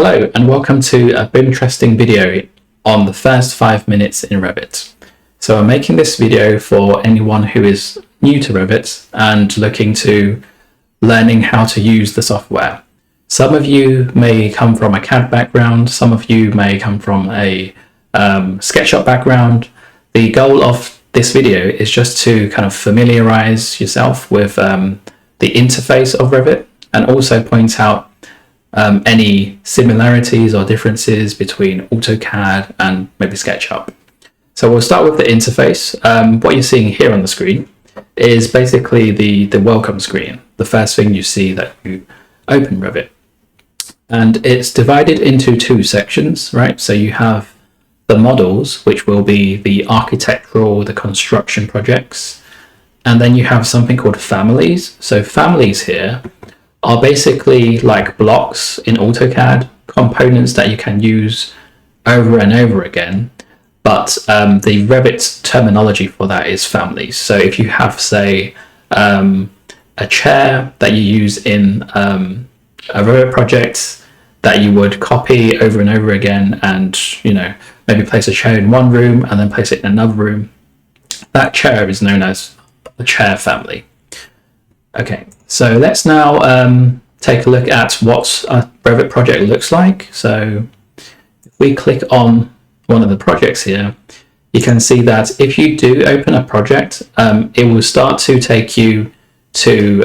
Hello and welcome to a interesting video on the first 5 minutes in Revit. So I'm making this video for anyone who is new to Revit and looking to learning how to use the software. Some of you may come from a CAD background, some of you may come from a SketchUp background. The goal of this video is just to kind of familiarize yourself with the interface of Revit and also point out any similarities or differences between AutoCAD and maybe SketchUp. So we'll start with the interface. What you're seeing here on the screen is basically the welcome screen, the first thing you see that you open Revit. And it's divided into two sections, right? So you have the models, which will be the architectural, the construction projects. And then you have something called families. So families here are basically like blocks in AutoCAD, components that you can use over and over again. But the Revit terminology for that is families. So if you have, say, a chair that you use in a Revit project that you would copy over and over again and, maybe place a chair in one room and then place it in another room, that chair is known as a chair family. Okay, so let's now take a look at what a Revit project looks like. So if we click on one of the projects here, you can see that if you do open a project, it will start to take you to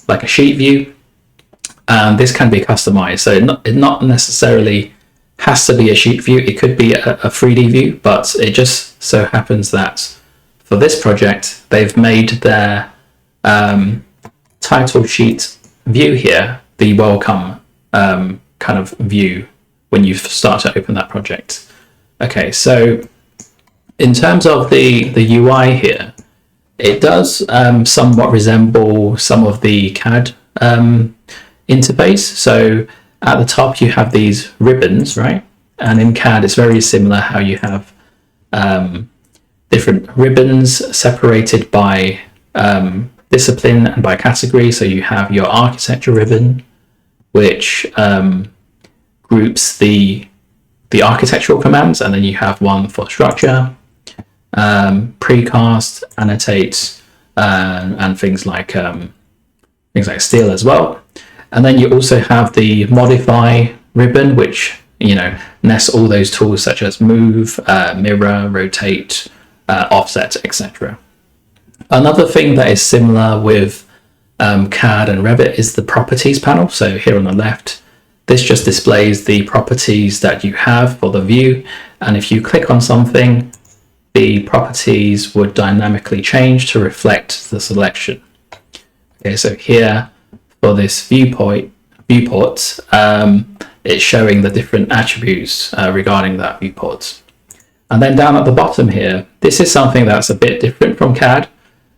like a sheet view, and this can be customized. So it not necessarily has to be a sheet view, it could be a 3D view, but it just so happens that for this project, they've made their title sheet view here the welcome kind of view when you start to open that project. Okay, so in terms of the UI here, it does somewhat resemble some of the CAD interface. So at the top you have these ribbons, right? And in CAD it's very similar how you have different ribbons separated by discipline and by category. So you have your architecture ribbon, which groups the architectural commands, and then you have one for structure, precast, annotate, and things like steel as well. And then you also have the modify ribbon, which nests all those tools such as move, mirror, rotate, offset, etc. Another thing that is similar with CAD and Revit is the properties panel. So here on the left, this just displays the properties that you have for the view. And if you click on something, the properties would dynamically change to reflect the selection. Okay, so here for this viewport, it's showing the different attributes regarding that viewport. And then down at the bottom here, this is something that's a bit different from CAD.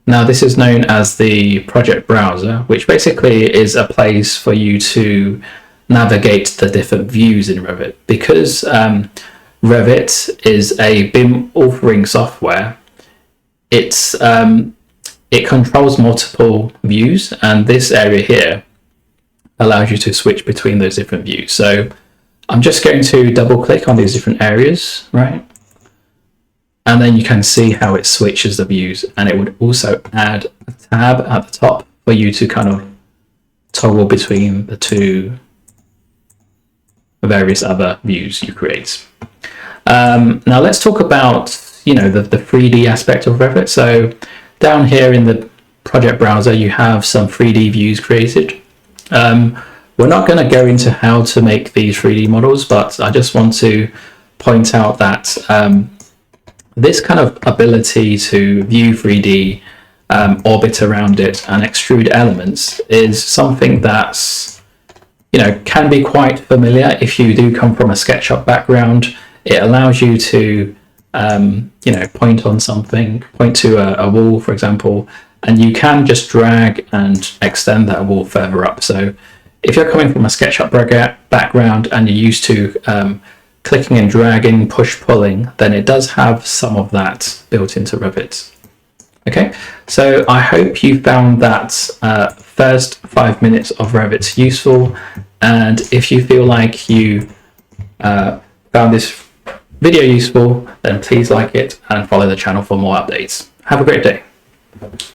Now this is known as the project browser, which basically is a place for you to navigate the different views in Revit. Because Revit is a BIM authoring software, it controls multiple views, and this area here allows you to switch between those different views. So I'm just going to double click on these different areas, right? And then you can see how it switches the views, and it would also add a tab at the top for you to kind of toggle between the two various other views you create. Now let's talk about the 3D aspect of Revit. So down here in the project browser, you have some 3D views created. We're not going to go into how to make these 3D models, but I just want to point out that this kind of ability to view 3D, orbit around it, and extrude elements is something that's, can be quite familiar if you do come from a SketchUp background. It allows you to, point on something, point to a wall, for example, and you can just drag and extend that wall further up. So if you're coming from a SketchUp background and you're used to clicking and dragging, push-pulling, then it does have some of that built into Revit. Okay, so I hope you found that first 5 minutes of Revit useful, And if you feel like you found this video useful, then please like it and follow the channel for more updates. Have a great day.